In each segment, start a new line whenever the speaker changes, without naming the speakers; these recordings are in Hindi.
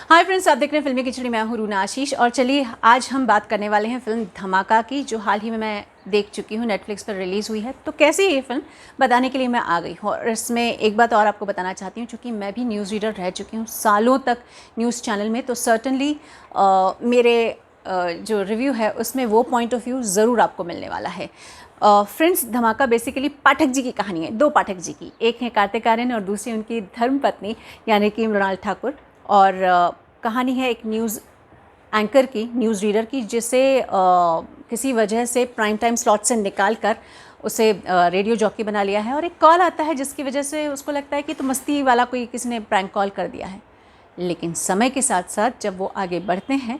हाय फ्रेंड्स, आप देख रहे हैं फिल्मी खिचड़ी। मैं हूं रूना आशीष और चलिए आज हम बात करने वाले हैं फिल्म धमाका की, जो हाल ही में मैं देख चुकी हूं, नेटफ्लिक्स पर रिलीज़ हुई है। तो कैसी है ये फिल्म बताने के लिए मैं आ गई हूँ। और इसमें एक बात और आपको बताना चाहती हूँ, चूँकि मैं भी न्यूज़ रीडर रह चुकी हूँ सालों तक न्यूज़ चैनल में, तो सर्टनली मेरे जो रिव्यू है उसमें वो पॉइंट ऑफ व्यू ज़रूर आपको मिलने वाला है। फ्रेंड्स, धमाका बेसिकली पाठक जी की कहानी है, दो पाठक जी की। एक है कार्तिक आर्यन और दूसरी उनकी धर्मपत्नी यानी कि मृणाल ठाकुर। और कहानी है एक न्यूज़ एंकर की, न्यूज़ रीडर की, जिसे किसी वजह से प्राइम टाइम स्लॉट से निकाल कर उसे रेडियो जॉकी बना लिया है। और एक कॉल आता है जिसकी वजह से उसको लगता है कि तो मस्ती वाला कोई किसी ने प्रैंक कॉल कर दिया है। लेकिन समय के साथ साथ जब वो आगे बढ़ते हैं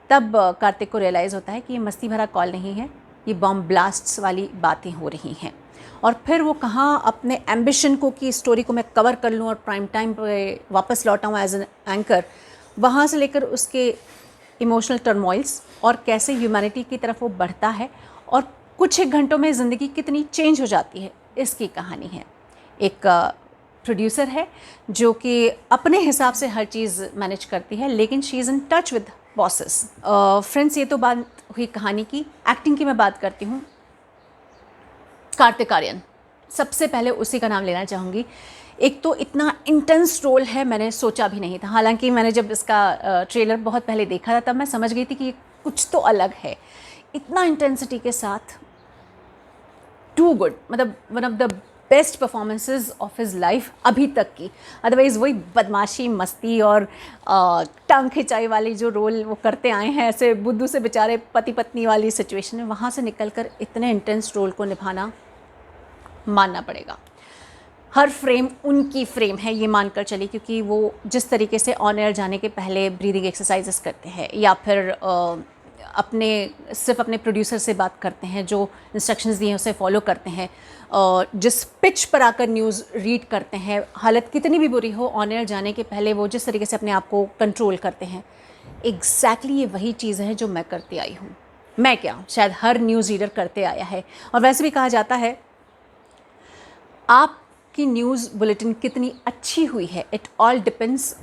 तब कार्तिक को रियलाइज़ होता है कि ये मस्ती भरा कॉल नहीं है, ये बॉम्ब ब्लास्ट्स वाली बातें हो रही हैं। और फिर वो कहाँ अपने एम्बिशन को कि स्टोरी को मैं कवर कर लूँ और प्राइम टाइम पे वापस लौट आऊँ एज एन एंकर, वहाँ से लेकर उसके इमोशनल टर्मोइल्स और कैसे ह्यूमैनिटी की तरफ वो बढ़ता है और कुछ एक घंटों में ज़िंदगी कितनी चेंज हो जाती है, इसकी कहानी है। एक प्रोड्यूसर है जो कि अपने हिसाब से हर चीज़ मैनेज करती है, लेकिन she is in touch with bosses. Friends, ये तो बात हुई कहानी की। एक्टिंग की मैं बात करती हूँ। कार्तिक आर्यन, सबसे पहले उसी का नाम लेना चाहूँगी। एक तो इतना इंटेंस रोल है, मैंने सोचा भी नहीं था। हालांकि मैंने जब इसका ट्रेलर बहुत पहले देखा था तब मैं समझ गई थी कि ये कुछ तो अलग है। इतना इंटेंसिटी के साथ, टू गुड, मतलब one of the best performances of his life अभी तक की। अदरवाइज़ वही बदमाशी, मस्ती और टांग खिंचाई वाली जो रोल वो करते आए हैं, ऐसे बुद्धू से बेचारे पति पत्नी वाली सिचुएशन में, वहाँ से निकलकर इतने इंटेंस रोल को निभाना मानना पड़ेगा। हर फ्रेम उनकी फ्रेम है, ये मानकर चलिए, क्योंकि वो जिस तरीके से ऑन एयर जाने के पहले ब्रीदिंग एक्सरसाइजेस करते हैं या फिर सिर्फ अपने प्रोड्यूसर से बात करते हैं, जो इंस्ट्रक्शंस दिए हैं उसे फॉलो करते हैं, जिस पिच पर आकर न्यूज़ रीड करते हैं, हालत कितनी भी बुरी हो, ऑन एयर जाने के पहले वो जिस तरीके से अपने आप को कंट्रोल करते हैं, एग्जैक्टली ये वही चीज़ है जो मैं करती आई हूँ। मैं क्या, शायद हर न्यूज़ रीडर करते आया है। और वैसे भी कहा जाता है आपकी न्यूज़ बुलेटिन कितनी अच्छी हुई है, it all depends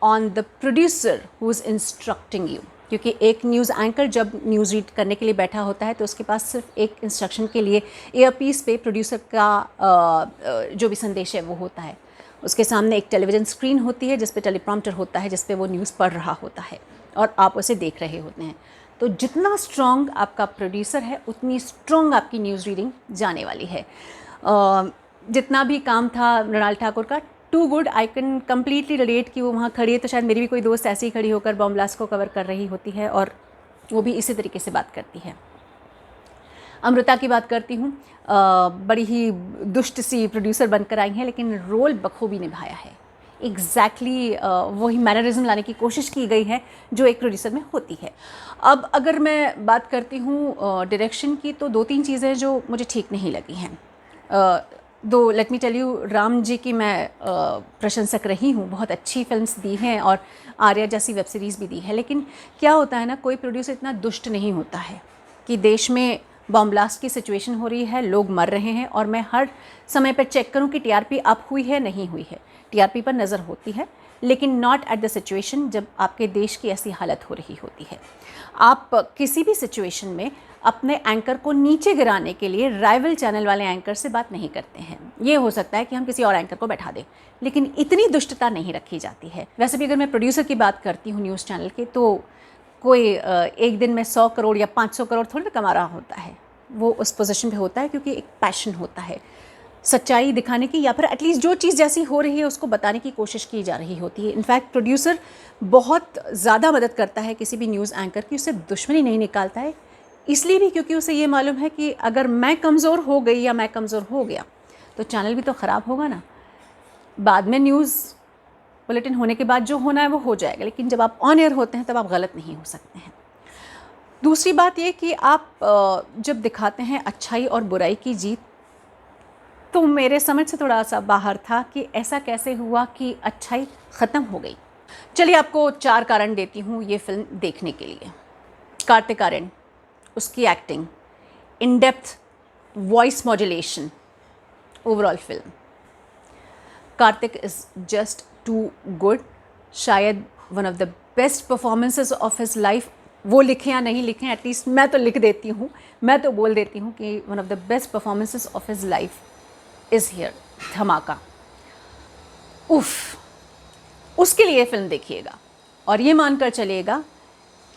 on the producer who is instructing you. क्योंकि एक न्यूज़ एंकर जब न्यूज़ रीड करने के लिए बैठा होता है तो उसके पास सिर्फ एक इंस्ट्रक्शन के लिए ईयरपीस पे प्रोड्यूसर का जो भी संदेश है वो होता है। उसके सामने एक टेलीविज़न स्क्रीन होती है जिस पे टेलीप्रॉम्प्टर होता है, जिस पे वो न्यूज़ पढ़ रहा होता है और आप उसे देख रहे होते हैं। तो जितना स्ट्रॉन्ग आपका प्रोड्यूसर है उतनी स्ट्रॉन्ग आपकी न्यूज़ रीडिंग जाने वाली है। जितना भी काम था मृणाल ठाकुर का, too good. I can completely relate कि वो वहाँ खड़ी है तो शायद मेरी भी कोई दोस्त ऐसी ही खड़ी होकर बॉम्ब ब्लास्ट को कवर कर रही होती है और वो भी इसी तरीके से बात करती है। अमृता की बात करती हूँ, बड़ी ही दुष्ट सी प्रोड्यूसर बनकर आई हैं, लेकिन रोल बखूबी निभाया है। एग्जैक्टली वही मैनरिज्म लाने की कोशिश की गई है जो एक प्रोड्यूसर में होती है। अब अगर मैं बात करती हूँ डायरेक्शन की, तो दो तीन चीज़ें जो मुझे ठीक नहीं लगी हैं। दो let me tell you, Ram ji की मैं प्रशंसक रही हूँ, बहुत अच्छी फिल्म्स दी हैं और आर्या जैसी वेब सीरीज़ भी दी है। लेकिन क्या होता है ना, कोई प्रोड्यूसर इतना दुष्ट नहीं होता है कि देश में बॉम्ब ब्लास्ट की सिचुएशन हो रही है, लोग मर रहे हैं और मैं हर समय पर चेक करूं कि टीआरपी अप हुई है नहीं हुई है। टीआरपी पर नज़र होती है, लेकिन नॉट एट द सिचुएशन जब आपके देश की ऐसी हालत हो रही होती है। आप किसी भी सिचुएशन में अपने एंकर को नीचे गिराने के लिए राइवल चैनल वाले एंकर से बात नहीं करते हैं। ये हो सकता है कि हम किसी और एंकर को बैठा दें, लेकिन इतनी दुष्टता नहीं रखी जाती है। वैसे भी अगर मैं प्रोड्यूसर की बात करती हूँ न्यूज़ चैनल के, तो कोई एक दिन में 100 करोड़ या 500 करोड़ थोड़ी ना कमा रहा होता है। वो उस पोजीशन पे होता है क्योंकि एक पैशन होता है सच्चाई दिखाने की, या फिर एटलीस्ट जो चीज़ जैसी हो रही है उसको बताने की कोशिश की जा रही होती है। इनफैक्ट प्रोड्यूसर बहुत ज़्यादा मदद करता है किसी भी न्यूज़ एंकर की, उससे दुश्मनी नहीं निकालता है। इसलिए भी क्योंकि उसे ये मालूम है कि अगर मैं कमज़ोर हो गई या मैं कमज़ोर हो गया तो चैनल भी तो ख़राब होगा ना। बाद में न्यूज़ बुलेटिन होने के बाद जो होना है वो हो जाएगा, लेकिन जब आप ऑन एयर होते हैं तब आप गलत नहीं हो सकते हैं। दूसरी बात ये कि आप जब दिखाते हैं अच्छाई और बुराई की जीत, तो मेरे समझ से थोड़ा सा बाहर था कि ऐसा कैसे हुआ कि अच्छाई ख़त्म हो गई। चलिए आपको 4 कारण देती हूँ ये फिल्म देखने के लिए। कार्तिक आर्यन, उसकी acting, in depth voice modulation, overall film. Kartik is just too good. शायद one of the best performances of his life, वो लिखें या नहीं लिखें, एटलीस्ट मैं तो लिख देती हूँ, मैं तो बोल देती हूँ कि one of the best performances of his life is here, धमाका। उफ, उसके लिए फिल्म देखिएगा और ये मानकर चलिएगा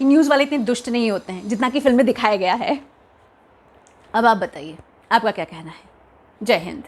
कि न्यूज़ वाले इतने दुष्ट नहीं होते हैं जितना कि फिल्म में दिखाया गया है। अब आप बताइए, आपका क्या कहना है? जय हिंद।